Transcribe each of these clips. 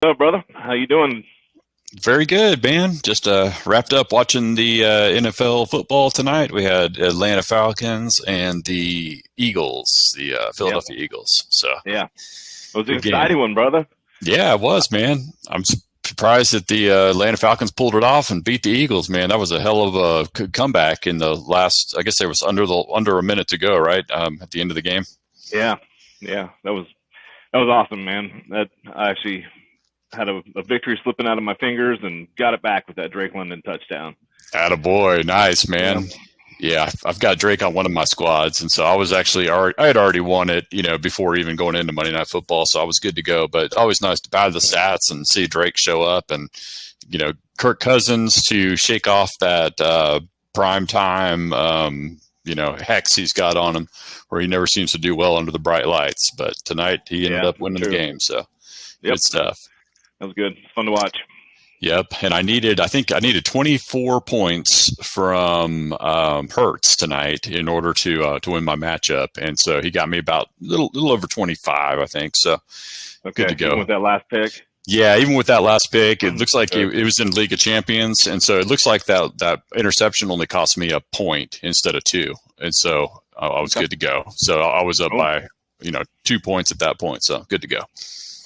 What's up, brother? How you doing? Very good, man. Just wrapped up watching the NFL football tonight. We had Atlanta Falcons and the Eagles, the Yep. Philadelphia Eagles. So Yeah. It was an good game. exciting one, brother. Yeah, it was, man. I'm surprised that the Atlanta Falcons pulled it off and beat the Eagles, man. That was a hell of a comeback in the last. I guess there was under a minute to go, right, at the end of the game. Yeah. Yeah. That was awesome, man. I actually had a victory slipping out of my fingers and got it back with that Drake London touchdown. Attaboy. Nice, man. Yeah, I've got Drake on one of my squads, and so I was actually I had already won it, before even going into Monday Night Football, so I was good to go. But always nice to buy the stats and see Drake show up, and Kirk Cousins to shake off that prime time, hex he's got on him, where he never seems to do well under the bright lights. But tonight he ended up winning the game, so good stuff. That was good. Fun to watch. Yep, and I needed 24 points from Hurts tonight in order to win my matchup, and so he got me about little over 25, I think. So good to go. Even with that last pick. Yeah, even with that last pick, it looks like it was in League of Champions, and so it looks like that interception only cost me a point instead of two, and so I was good to go. So I was up by 2 points at that point, so good to go.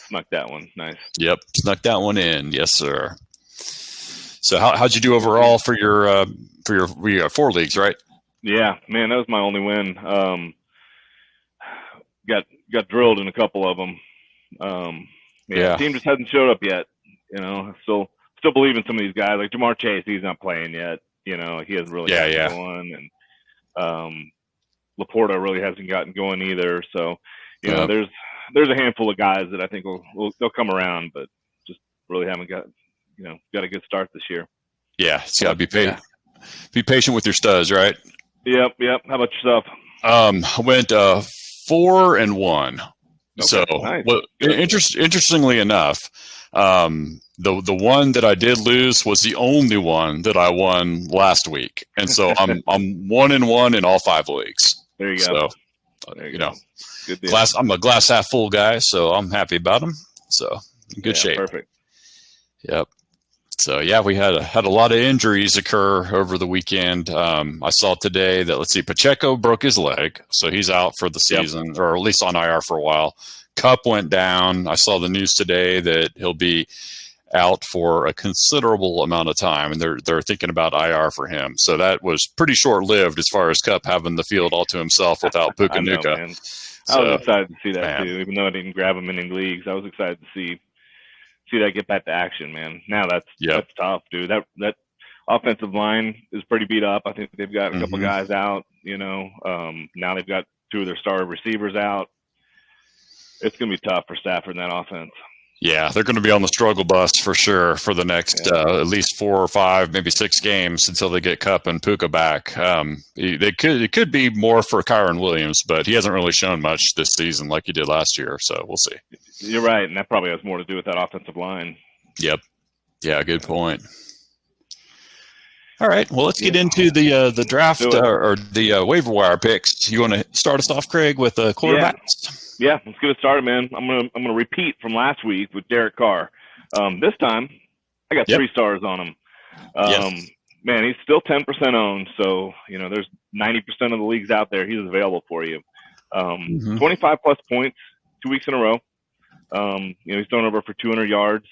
Snuck that one. Nice. Yep, snuck that one in. Yes, sir. So how'd you do overall for your we got 4 leagues, right? Yeah, man, that was my only win. Got drilled in a couple of them. The team just hasn't showed up yet. Still believe in some of these guys like Jamar Chase. He's not playing yet. He hasn't really gotten going, and Laporta really hasn't gotten going either. So there's a handful of guys that I think they'll come around, but just really haven't got a good start this year. Yeah, it's got to be patient. Be patient with your studs, right? Yep. How about yourself? I went 4-1. Okay, so, nice. Interestingly enough, the one that I did lose was the only one that I won last week, and so I'm 1-1 in all 5 leagues. There you go. So, Good deal. I'm a glass half full guy, so I'm happy about them. So in good shape. Perfect. Yep. So we had a lot of injuries occur over the weekend. I saw today that Pacheco broke his leg, so he's out for the season, or at least on IR for a while. Kupp went down. I saw the news today that he'll be out for a considerable amount of time, and they're thinking about IR for him. So that was pretty short-lived as far as Kupp having the field all to himself without Puka Nacua. I was excited to see that too, even though I didn't grab him in any leagues. I was excited to see that get back to action, man. Now that's tough, dude. That offensive line is pretty beat up. I think they've got a couple guys out. Now they've got 2 of their star receivers out. It's going to be tough for Stafford in that offense. Yeah, they're going to be on the struggle bus for sure for the next at least 4 or 5, maybe 6 games until they get Kupp and Puka back. It could be more for Kyron Williams, but he hasn't really shown much this season like he did last year. So we'll see. You're right, and that probably has more to do with that offensive line. Yep. Yeah, good point. All right, well, let's get into the draft or the waiver wire picks. You want to start us off, Craig, with quarterbacks? Yeah, let's get it started, man. I'm gonna repeat from last week with Derek Carr. This time, I got 3 stars on him. Man, he's still 10% owned, so there's 90% of the leagues out there. He's available for you. 25 plus points 2 weeks in a row. He's thrown over for 200 yards.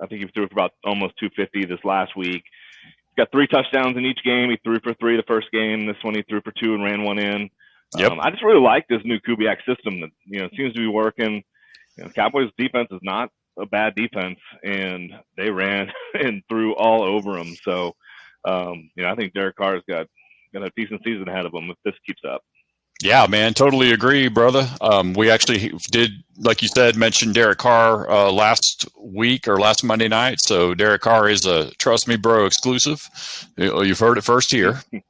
I think he threw for about almost 250 this last week. He's got 3 touchdowns in each game. He threw for 3 the first game. This one he threw for 2 and ran 1 in. I just really like this new Kubiak system that seems to be working. Cowboys defense is not a bad defense, and they ran and threw all over them. So I think Derek Carr's got a decent season ahead of him if this keeps up. Yeah, man, totally agree, brother. We actually did, like you said, mention Derek Carr last week or last Monday night. So Derek Carr is a Trust Me Bro exclusive. You've heard it first here. We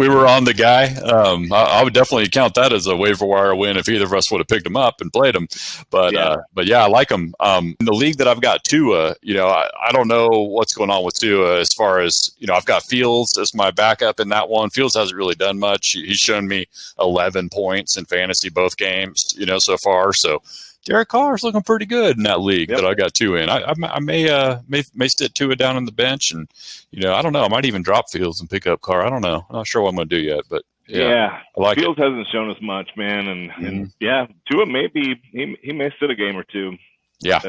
were on the guy. I would definitely count that as a waiver wire win if either of us would have picked him up and played him. But I like him. In the league that I've got Tua, I don't know what's going on with Tua as far as, I've got Fields as my backup in that one. Fields hasn't really done much. He's shown me 11 points in fantasy both games, so far. So Derek Carr is looking pretty good in that league Yep. that I got two in. I may sit Tua down on the bench, and I don't know. I might even drop Fields and pick up Carr. I don't know. I'm not sure what I'm going to do yet, but yeah. I like Fields it. hasn't shown us much, man, and Tua he may sit a game or two. Yeah,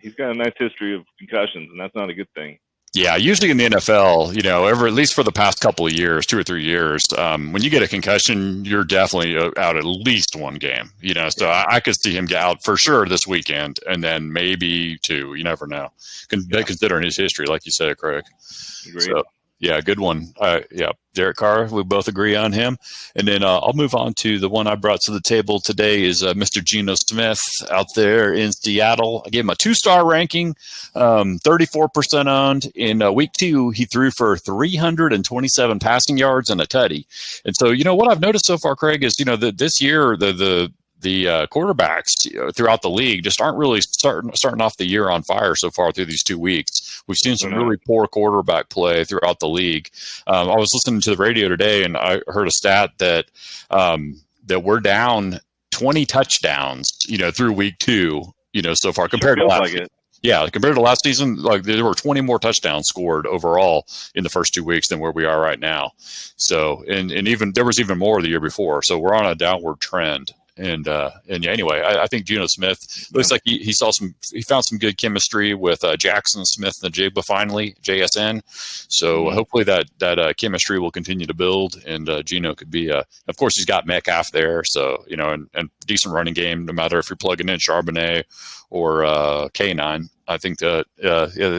he's got a nice history of concussions, and that's not a good thing. Yeah, usually in the NFL, at least for the past couple of years, 2 or 3 years, when you get a concussion, you're definitely out at least one game. So I could see him get out for sure this weekend, and then maybe 2. You never know, considering his history, like you said, Craig. Agreed. So, yeah, good one. Derek Carr, we both agree on him. And then I'll move on to the one I brought to the table today is Mr. Geno Smith out there in Seattle. I gave him a 2-star ranking, 34% owned. In week 2, he threw for 327 passing yards and a tutty. And so, what I've noticed so far, Craig, is, that this year, the quarterbacks throughout the league just aren't really starting off the year on fire so far through these 2 weeks. We've seen some really poor quarterback play throughout the league. I was listening to the radio today, and I heard a stat that that we're down 20 touchdowns, through week 2, so far compared to last season. Yeah, compared to last season, like there were 20 more touchdowns scored overall in the first 2 weeks than where we are right now. So, and even there was even more the year before. So we're on a downward trend. And anyway, I think Geno Smith looks like he found some good chemistry with Jackson Smith and Jigba finally, JSN. So hopefully that chemistry will continue to build, and Geno could be of course he's got Metcalf there, so and decent running game no matter if you're plugging in Charbonnet or K9. I think that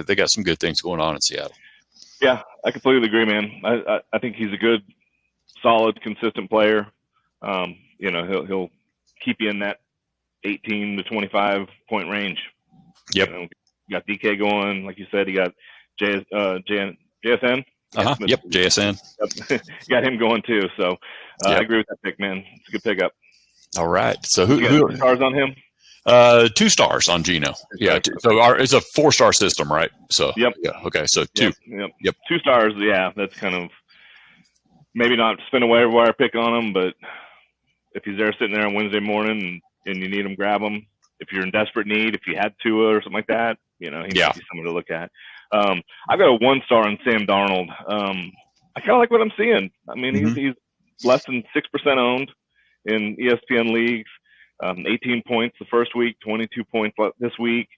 they got some good things going on in Seattle. Yeah, I completely agree, man. I think he's a good, solid, consistent player. He'll keep you in that 18 to 25 point range. Yep. You got DK going, like you said. You got JSN. Yep, JSN. Got him going too. So I agree with that pick, man. It's a good pickup. All right. So who stars on him? 2 stars on Geno. Yeah. So it's a 4-star system, right? So yep. Yeah. Okay. So 2. Yep. 2 stars. Yeah, that's kind of maybe not spin a waiver wire pick on him, but if he's there sitting there on Wednesday morning and you need him, grab him. If you're in desperate need, if you had Tua or something like that, he might be someone to look at. I've got a 1-star on Sam Darnold. I kind of like what I'm seeing. I mean, he's less than 6% owned in ESPN leagues. 18 points the first week, 22 points this week,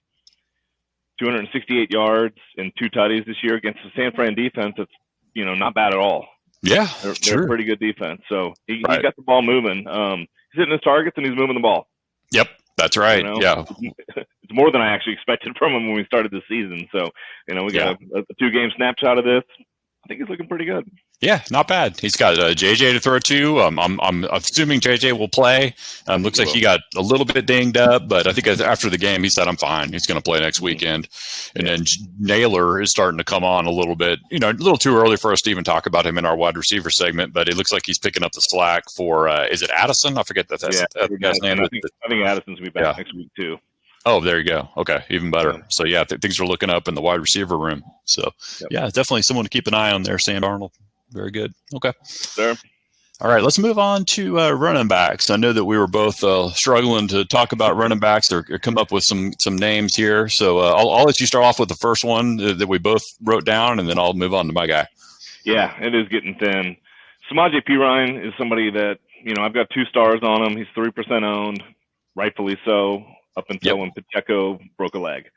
268 yards and 2 tutties this year against the San Fran defense. That's not bad at all. Yeah, they're a pretty good defense. So he got the ball moving. He's hitting his targets and he's moving the ball. Yep, that's right. Yeah, it's more than I actually expected from him when we started the season. So we got a 2-game snapshot of this. I think he's looking pretty good. Yeah, not bad. He's got JJ to throw to. I'm assuming JJ will play. Looks like he got a little bit dinged up, but I think after the game he said, I'm fine. He's going to play next weekend. And then Naylor is starting to come on a little bit. A little too early for us to even talk about him in our wide receiver segment, but it looks like he's picking up the slack for, is it Addison? I forget that's the guy's name. I think Addison's going to be back next week too. Oh, there you go. Okay, even better. Yeah. So, things are looking up in the wide receiver room. So, definitely someone to keep an eye on there, Sam Darnold. Very good. Okay. Sure. All right, let's move on to running backs. I know that we were both struggling to talk about running backs or come up with some names here. So I'll let you start off with the first one that we both wrote down, and then I'll move on to my guy. Yeah, it is getting thin. Samaje Perine is somebody that, I've got 2 stars on him. He's 3% owned, rightfully so, up until when Pacheco broke a leg.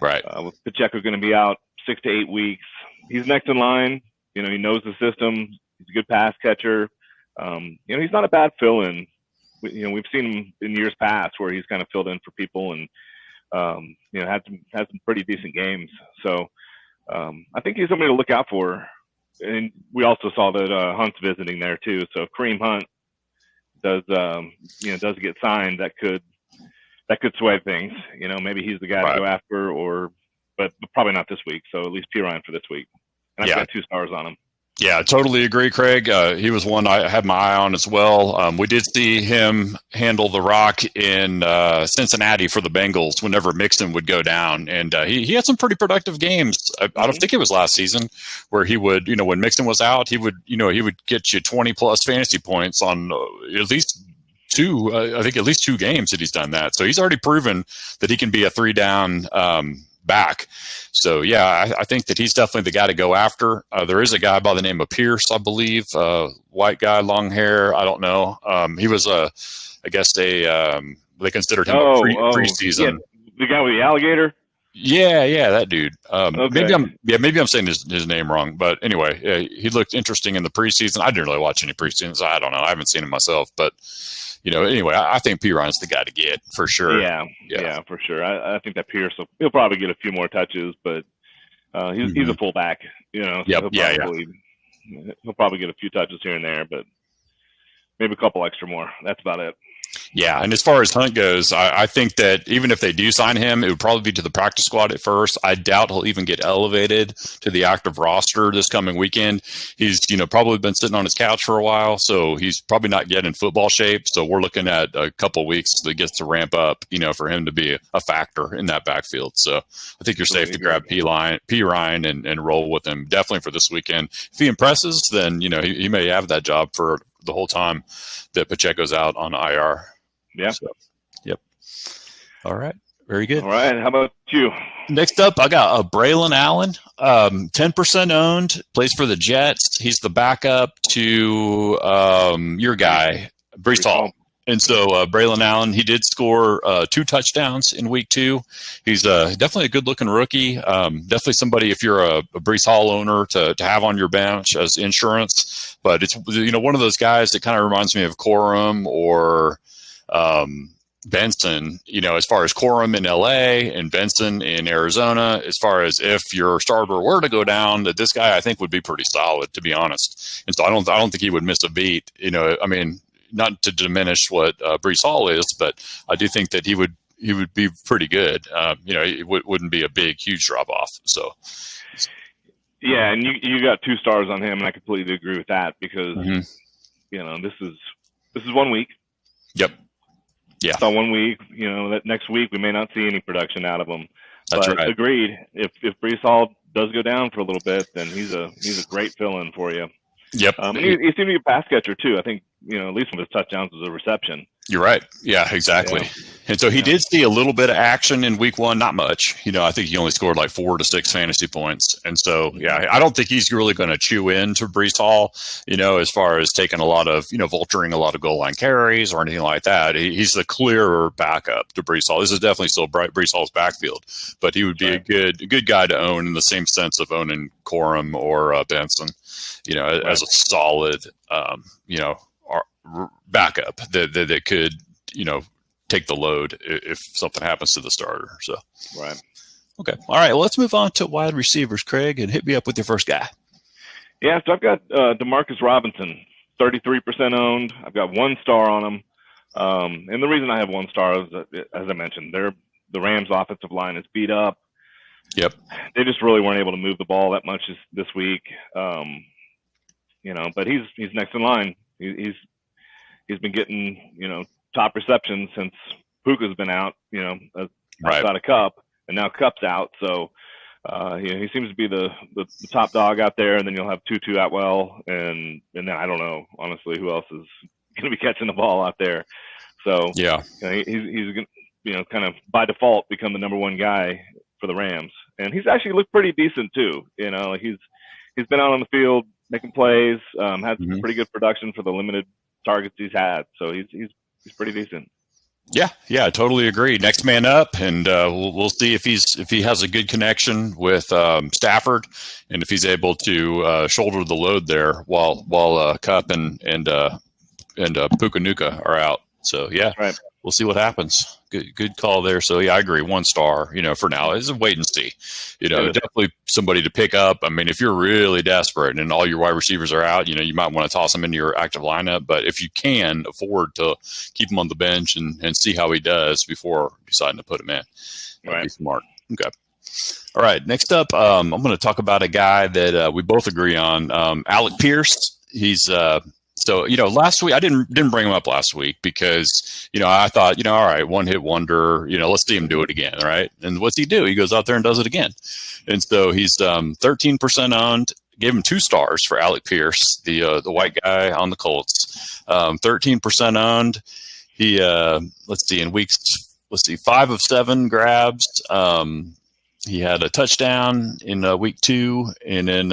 Right. With Pacheco going to be out 6 to 8 weeks. He's next in line. He knows the system. He's a good pass catcher. He's not a bad fill-in. We've seen him in years past where he's kind of filled in for people and, had some pretty decent games. So I think he's somebody to look out for. And we also saw that Hunt's visiting there too. So if Kareem Hunt does get signed, that could sway things. Maybe he's the guy to go after, but probably not this week. So at least Perine for this week. And I've got 2 stars on him. Yeah, totally agree, Craig. He was one I had my eye on as well. We did see him handle the rock in Cincinnati for the Bengals whenever Mixon would go down. And he had some pretty productive games. I don't think it was last season where he would, when Mixon was out, he would get you 20 plus fantasy points on at least I think at least 2 games that he's done that. So he's already proven that he can be a 3-down back. So yeah, I think that he's definitely the guy to go after. There is a guy by the name of Pierce, I believe, white guy, long hair. I don't know. He was I guess they considered him a preseason. Yeah, the guy with the alligator. Yeah, that dude. Okay. Maybe I'm saying his name wrong, but anyway, he looked interesting in the preseason. I didn't really watch any preseasons. I don't know. I haven't seen him myself, but anyway, I think P. Ryan's the guy to get for sure. Yeah, for sure. I think that Pierce he'll probably get a few more touches, but he's a fullback, so he'll probably get a few touches here and there, but maybe a couple extra more. That's about it. Yeah, and as far as Hunt goes, I think that even if they do sign him, it would probably be to the practice squad at first. I doubt he'll even get elevated to the active roster this coming weekend. He's, probably been sitting on his couch for a while, so he's probably not yet in football shape. So we're looking at a couple of weeks that he gets to ramp up, for him to be a factor in that backfield. So I think you're safe to grab P. Ryan and roll with him definitely for this weekend. If he impresses, then, he may have that job for the whole time that Pacheco's out on IR. Yeah. So, yep. All right. Very good. All right. How about you? Next up, I got Braylon Allen, 10% owned, plays for the Jets. He's the backup to your guy, Breece Hall. And so Braylon Allen, he did score 2 touchdowns in week 2. He's definitely a good-looking rookie. Definitely somebody, if you're a Breece Hall owner, to have on your bench as insurance. But it's one of those guys that kind of reminds me of Corum or Benson, as far as Corum in LA and Benson in Arizona, as far as if your starter were to go down, that this guy I think would be pretty solid, to be honest. And so I don't think he would miss a beat. Not to diminish what Breece Hall is, but I do think that he would be pretty good. It wouldn't be a big, huge drop off. So, yeah, and you got 2 stars on him, and I completely agree with that because this is 1 week. Yep. Yeah. So 1 week. That next week we may not see any production out of him. That's but right. Agreed. If Breece Hall does go down for a little bit, then he's a great fill-in for you. Yep. And he seemed to be a pass catcher too. I think at least one of his touchdowns was a reception. You're right. Yeah, exactly. Yeah. And so he did see a little bit of action in week 1, not much. I think he only scored like 4 to 6 fantasy points. And so, yeah, I don't think he's really going to chew into Breece Hall, as far as taking a lot of, vulturing a lot of goal line carries or anything like that. He's the clearer backup to Breece Hall. This is definitely still Breece Hall's backfield, but he would be a good guy to own in the same sense of owning Corum or Benson, as a solid, backup that could, take the load if something happens to the starter. So, right. Okay. All right. Well, let's move on to wide receivers, Craig, and hit me up with your first guy. Yeah. So I've got Demarcus Robinson, 33% owned. I've got 1 star on him. And the reason I have 1 star is that, as I mentioned, the Rams offensive line is beat up. Yep. They just really weren't able to move the ball that much this week. But he's next in line. He's been getting, top receptions since Puka's been out, outside of Kupp, and now Kupp's out. So, he seems to be the top dog out there, and then you'll have Tutu Atwell, and then I don't know, honestly, who else is going to be catching the ball out there. So, yeah, he's kind of by default become the number 1 guy for the Rams. And he's actually looked pretty decent too. He's been out on the field making plays, had some pretty good production for the limited targets he's had. So he's pretty decent. Yeah, I totally agree. Next man up, and we'll see if he has a good connection with Stafford, and if he's able to shoulder the load there while Kupp and Puka Nuka are out. So yeah, right. We'll see what happens. Good call there. So yeah, I agree. 1 star, for now. It's a wait and see. Definitely somebody to pick up. I mean, if you're really desperate and all your wide receivers are out, you might want to toss him into your active lineup. But if you can afford to keep him on the bench and see how he does before deciding to put him in, that'd be smart. Okay. All right. Next up, I'm going to talk about a guy that we both agree on, Alec Pierce. He's So, last week I didn't bring him up last week because, I thought, all right, 1-hit wonder, let's see him do it again. Right. And what's he do? He goes out there and does it again. And so he's 13% owned, gave him 2 stars for Alec Pierce, the white guy on the Colts, 13% owned. He let's see, 5 of 7 grabs. He had a touchdown in week 2, and then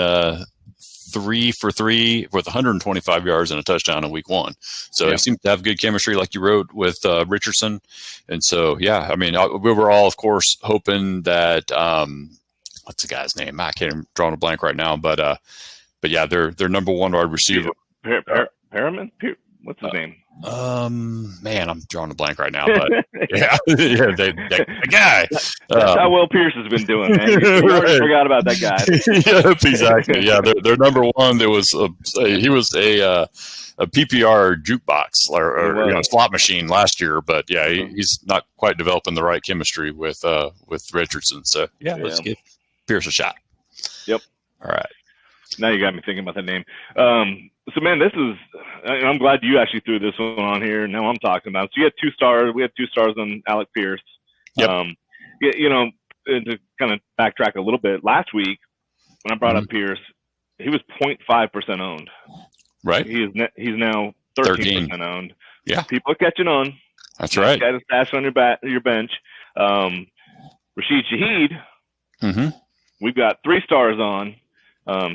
3 for 3 with 125 yards and a touchdown in week 1. So he seems to have good chemistry, like you wrote, with Richardson. And so, I mean, we were all, of course, hoping that what's the guy's name? I can't draw a blank right now, but yeah, their number 1 wide receiver. Perriman? What's his name? Man, I'm drawing a blank right now, but the guy. That's how Will Pierce has been doing, man. You already forgot about that guy. Yep, exactly. Yeah, their number 1. There was he was a PPR jukebox or slot machine last year, but he's not quite developing the right chemistry with Richardson. So let's give Pierce a shot. Yep. All right. Now you got me thinking about the name. So, man, I'm glad you actually threw this one on here. Now I'm talking about it. So you had 2 stars. We had 2 stars on Alec Pierce. Yep. And to kind of backtrack a little bit, last week when I brought up Pierce, he was 0.5% owned. Right. He's now 13% owned. Yeah. People are catching on. That's right. Got a stash on your bench. Rashid Shaheed, we've got 3 stars on. I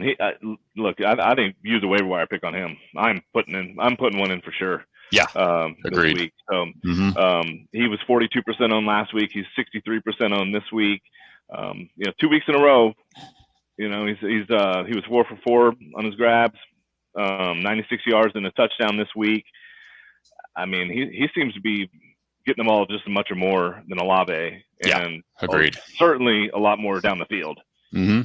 didn't use a waiver wire pick on him. I'm putting one in for sure. Yeah. Agreed. This week. So, he was 42% on last week. He's 63% on this week. 2 weeks in a row. He was 4 for 4 on his grabs, 96 yards and a touchdown this week. I mean, he seems to be getting them all just as much or more than Olave. And agreed. Certainly a lot more down the field. Mm-hmm.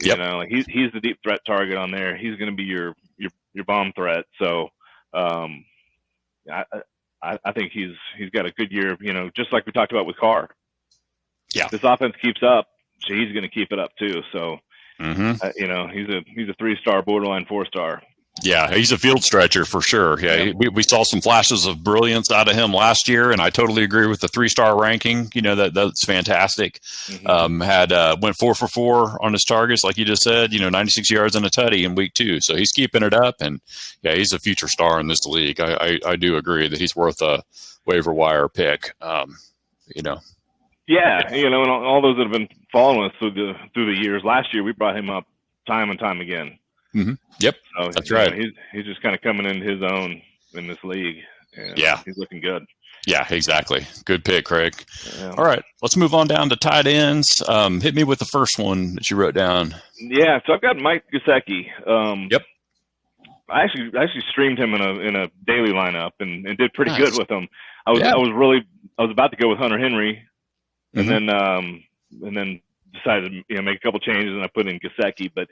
Yep. He's the deep threat target on there. He's going to be your bomb threat. So, I think he's got a good year. Just like we talked about with Carr. Yeah. If this offense keeps up, he's going to keep it up too. So, he's a 3-star, borderline 4-star. Yeah, he's a field stretcher for sure. Yeah, we saw some flashes of brilliance out of him last year, and I totally agree with the 3-star ranking. That's fantastic. Went 4 for 4 on his targets, like you just said. 96 yards and a tutty in week 2, so he's keeping it up, and he's a future star in this league. I do agree that he's worth a waiver wire pick. and all those that have been following us through the years. Last year, we brought him up time and time again. Mm-hmm. Yep, so, that's right. He's just kind of coming into his own in this league. And he's looking good. Yeah, exactly. Good pick, Craig. Yeah. All right, let's move on down to tight ends. Hit me with the first one that you wrote down. Yeah, so I've got Mike Gesicki. Yep. I actually streamed him in a daily lineup and did pretty good with him. I was about to go with Hunter Henry, and then decided to make a couple changes, and I put in Gesicki. But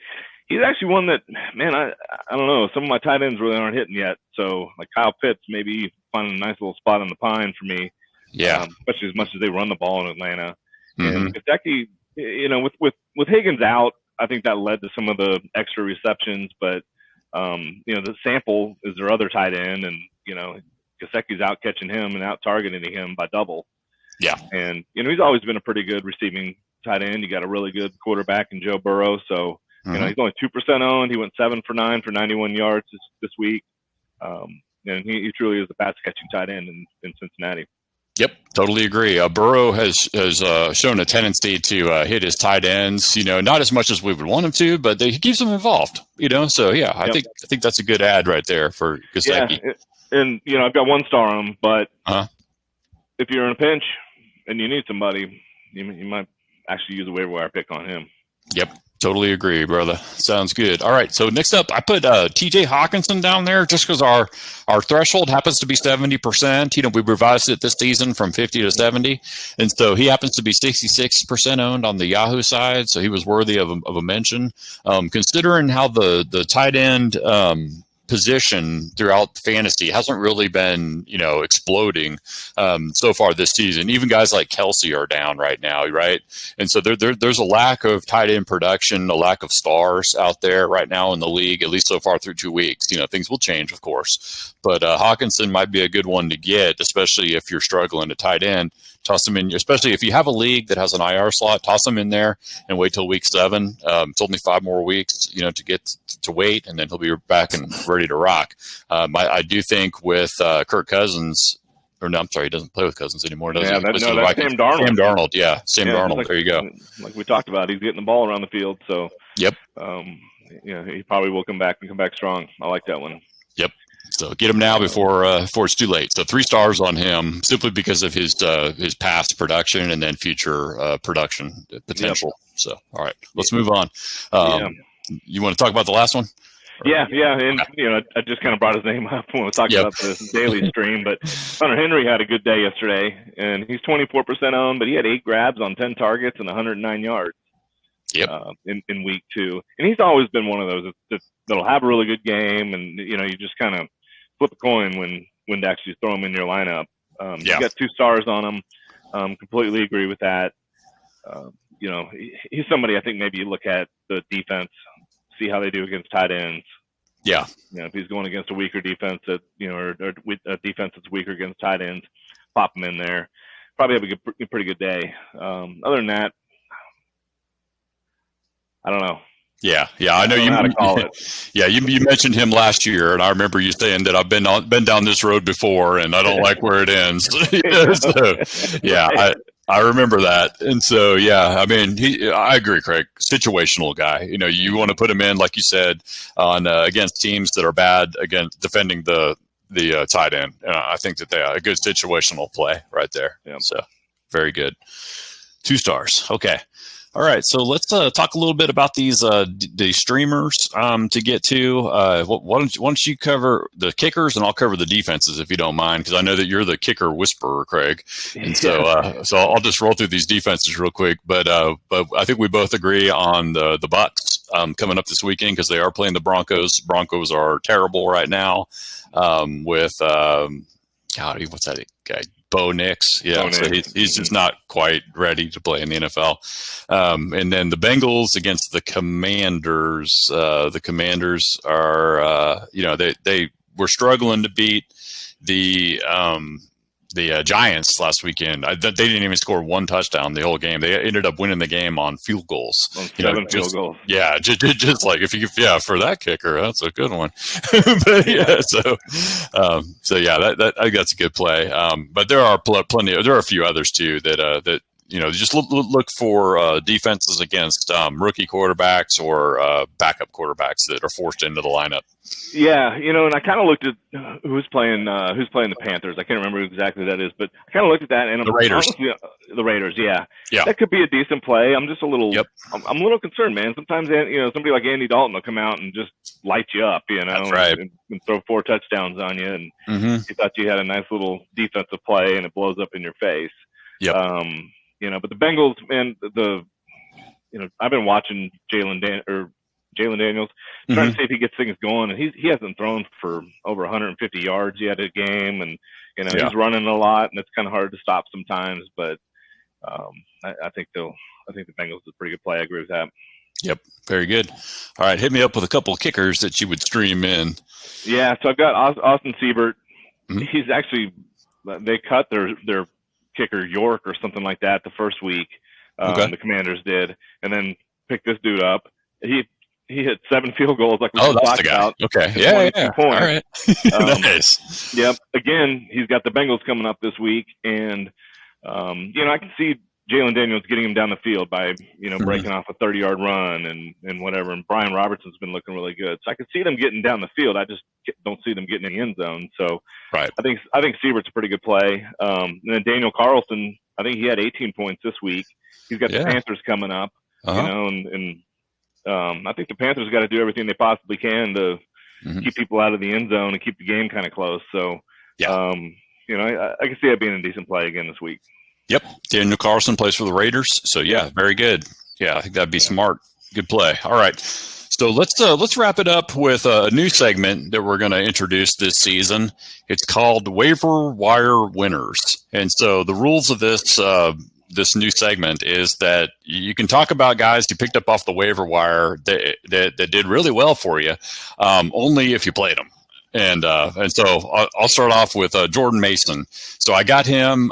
he's actually one that, man, I don't know. Some of my tight ends really aren't hitting yet. So like Kyle Pitts, maybe finding a nice little spot on the pine for me. Yeah. Especially as much as they run the ball in Atlanta. And Gesicki, with Higgins out, I think that led to some of the extra receptions. But the sample is their other tight end, and Gesicki's out catching him and out targeting him by double. Yeah. And he's always been a pretty good receiving tight end. You got a really good quarterback in Joe Burrow. So, he's only 2% owned. He went 7 for 9 for 91 yards this week. And he truly is the pass catching tight end in Cincinnati. Yep, totally agree. Burrow has shown a tendency to hit his tight ends, not as much as we would want him to, but he keeps them involved, So I think that's a good ad right there for Gesicki. Yeah, and I've got 1 star on him, but if you're in a pinch and you need somebody, you might actually use a waiver wire pick on him. Yep. Totally agree, brother. Sounds good. All right. So next up, I put TJ Hawkinson down there just because our threshold happens to be 70%. We revised it this season from 50 to 70. And so he happens to be 66% owned on the Yahoo side. So he was worthy of a mention. Considering how the tight end position throughout fantasy hasn't really been, exploding so far this season. Even guys like Kelsey are down right now, right? And so there's a lack of tight end production, a lack of stars out there right now in the league, at least so far through 2 weeks. Things will change, of course. But Hawkinson might be a good one to get, especially if you're struggling at tight end. Toss him in, especially if you have a league that has an IR slot, toss him in there and wait till week 7. It's only 5 more weeks, to get to wait, and then he'll be back and ready to rock. I do think with Kirk Cousins, or no, I'm sorry, he doesn't play with Cousins anymore, does he? Yeah, that's Sam Darnold. Sam Darnold, yeah. Sam Darnold, like, there you go. Like we talked about, he's getting the ball around the field. So, yep. He probably will come back strong. I like that one. Yep. So get him now before it's too late. So 3 stars on him simply because of his past production and then future production potential. Yep. So, all right, let's move on. You want to talk about the last one? Yeah, and I just kind of brought his name up when we were talking about the daily stream. But Hunter Henry had a good day yesterday, and he's 24% owned, but he had 8 grabs on 10 targets and 109 yards. Yep. In week 2, and he's always been one of those that'll have a really good game, and you just kind of flip a coin when to actually throw him in your lineup. You got 2 stars on him. Completely agree with that. He's somebody I think maybe you look at the defense, see how they do against tight ends. Yeah. If he's going against a weaker defense or a defense that's weaker against tight ends, pop him in there. Probably have a pretty good day. Other than that, I don't know. Yeah, I know you. How to call it. Yeah, you mentioned him last year, and I remember you saying that I've been down this road before, and I don't like where it ends. So, yeah, I remember that, and so I mean, I agree, Craig. Situational guy. You want to put him in, like you said, on against teams that are bad against defending the tight end. I think that they are a good situational play right there. Yeah. So very good. 2 stars. Okay. All right, so let's talk a little bit about these streamers to get to. Why don't you cover the kickers, and I'll cover the defenses if you don't mind, because I know that you're the kicker whisperer, Craig. And so I'll just roll through these defenses real quick. But I think we both agree on the Bucks coming up this weekend because they are playing the Broncos. Broncos are terrible right now with what's that guy? Bo Nix, so he's just not quite ready to play in the NFL. And then the Bengals against the Commanders. The Commanders are, they were struggling to beat the Giants last weekend. They didn't even score 1 touchdown the whole game. They ended up winning the game on field goals. On 7 field goals. Yeah, just like for that kicker, that's a good one. But that I think that's a good play. But there are plenty. There are a few others too that just look for defenses against rookie quarterbacks or backup quarterbacks that are forced into the lineup. Yeah, and I kind of looked at who's playing the Panthers. I can't remember who exactly that is, but I kind of looked at that and the Raiders. The Raiders, yeah, that could be a decent play. I'm just a little, I'm a little concerned, man. Sometimes somebody like Andy Dalton will come out and just light you up, That's right. and throw 4 touchdowns on you, and you thought you had a nice little defensive play, and it blows up in your face. Yep. But the Bengals, man, I've been watching Jalen Daniels, trying to see if he gets things going, and he hasn't thrown for over 150 yards yet a game, and he's running a lot, and it's kind of hard to stop sometimes. But I think the Bengals is a pretty good play. I agree with that. Yep, very good. All right, hit me up with a couple of kickers that you would stream in. Yeah, so I've got Austin Siebert. He's actually they cut their kicker York or something like that the first week. The Commanders did, and then picked this dude up. He hit 7 field goals like we talked about. Okay, yeah. All right. Nice. Yep. Again, he's got the Bengals coming up this week, and I can see Jalen Daniels getting him down the field by breaking off a 30-yard run and whatever. And Brian Robertson's been looking really good, so I can see them getting down the field. I just don't see them getting in the end zone. So right. I think Siebert's a pretty good play. And then Daniel Carlson, I think he had 18 points this week. He's got the Panthers coming up, and I think the Panthers got to do everything they possibly can to keep people out of the end zone and keep the game kind of close. So, I can see it being a decent play again this week. Yep. Daniel Carlson plays for the Raiders. So, very good. Yeah, I think that'd be smart. Good play. All right. So let's wrap it up with a new segment that we're going to introduce this season. It's called Waiver Wire Winners. And so the rules of this new segment is that you can talk about guys you picked up off the waiver wire that did really well for you, only if you played them. And so I'll start off with Jordan Mason. So I got him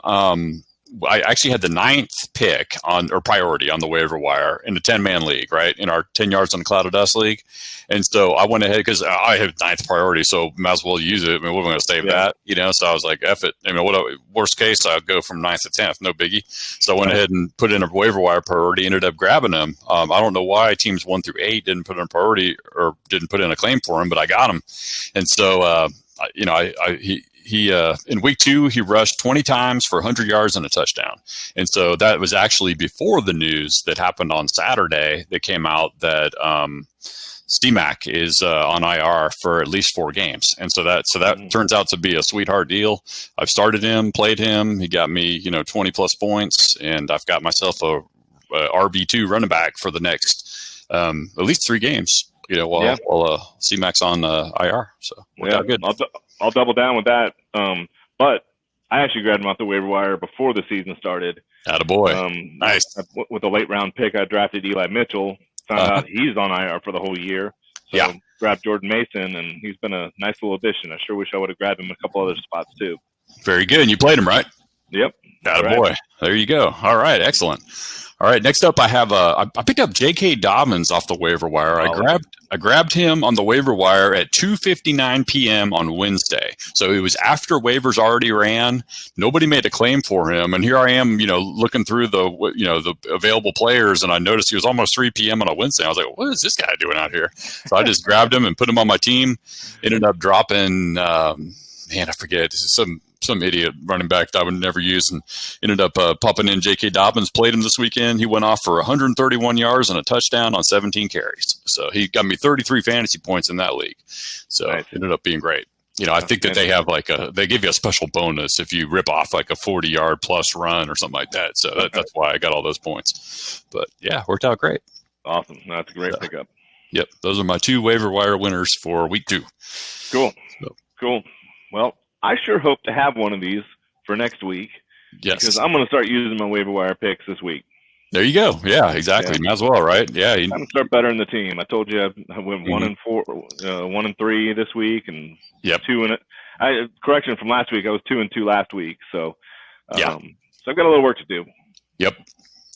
I actually had the 9th pick or priority on the waiver wire in a 10-man league, right? In our 10 yards on the cloud of dust league. And so I went ahead because I have 9th priority, so might as well use it. I mean, we're going to save that, so I was like, F it. I mean, worst case, I'll go from 9th to 10th, no biggie. So I went ahead and put in a waiver wire priority, ended up grabbing him. I don't know why teams 1 through 8 didn't put in a priority or didn't put in a claim for him, but I got him. And so, he in week 2, he rushed 20 times for 100 yards and a touchdown. And so that was actually before the news that happened on Saturday that came out that C-Mac is on IR for at least 4 games. And so that turns out to be a sweetheart deal. I've started him, played him. He got me, 20 plus points, and I've got myself a RB2 running back for the next at least 3 games. While C-Mac's on IR. So good. I'll double down with that. But I actually grabbed him off the waiver wire before the season started. Attaboy. Nice. With a late round pick, I drafted Eli Mitchell. Found out he's on IR for the whole year. So grabbed Jordan Mason, and he's been a nice little addition. I sure wish I would have grabbed him in a couple other spots too. Very good. And you played him, right? Yep. Attaboy. Right. There you go. All right. Excellent. All right, next up I have I picked up J.K. Dobbins off the waiver wire. I grabbed him on the waiver wire at 2:59 p.m. on Wednesday. So it was after waivers already ran. Nobody made a claim for him, and here I am, looking through the available players, and I noticed he was almost 3 p.m. on a Wednesday. I was like, what is this guy doing out here? So I just grabbed him and put him on my team. Ended up dropping I forget, some idiot running back that I would never use, and ended up popping in J.K. Dobbins. Played him this weekend. He went off for 131 yards and a touchdown on 17 carries. So he got me 33 fantasy points in that league. So It ended up being great. I think that they have they give you a special bonus if you rip off like a 40-yard plus run or something like that. So that's why I got all those points. But yeah, worked out great. Awesome. That's a great pickup. Yep. Those are my 2 waiver wire winners for week 2. Cool. Cool. Well, I sure hope to have one of these for next week. Yes. Because I'm going to start using my waiver wire picks this week. There you go. Yeah, exactly. Yeah. Might as well, right? Yeah. I'm going to start bettering the team. I told you I went 1-4, 1-3 this week, and 2 in it. Correction from last week. I was 2-2 last week. So, so I've got a little work to do. Yep.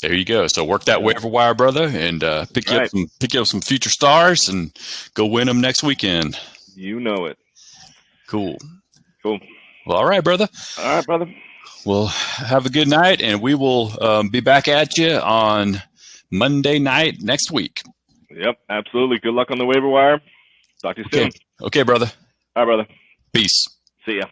There you go. So work that waiver wire, brother, and pick you up some future stars and go win them next weekend. You know it. Cool. Cool. Well, all right, brother. All right, brother. Well, have a good night, and we will be back at you on Monday night next week. Yep, absolutely. Good luck on the waiver wire. Talk to you soon. Okay, brother. All right, brother. Peace. See ya.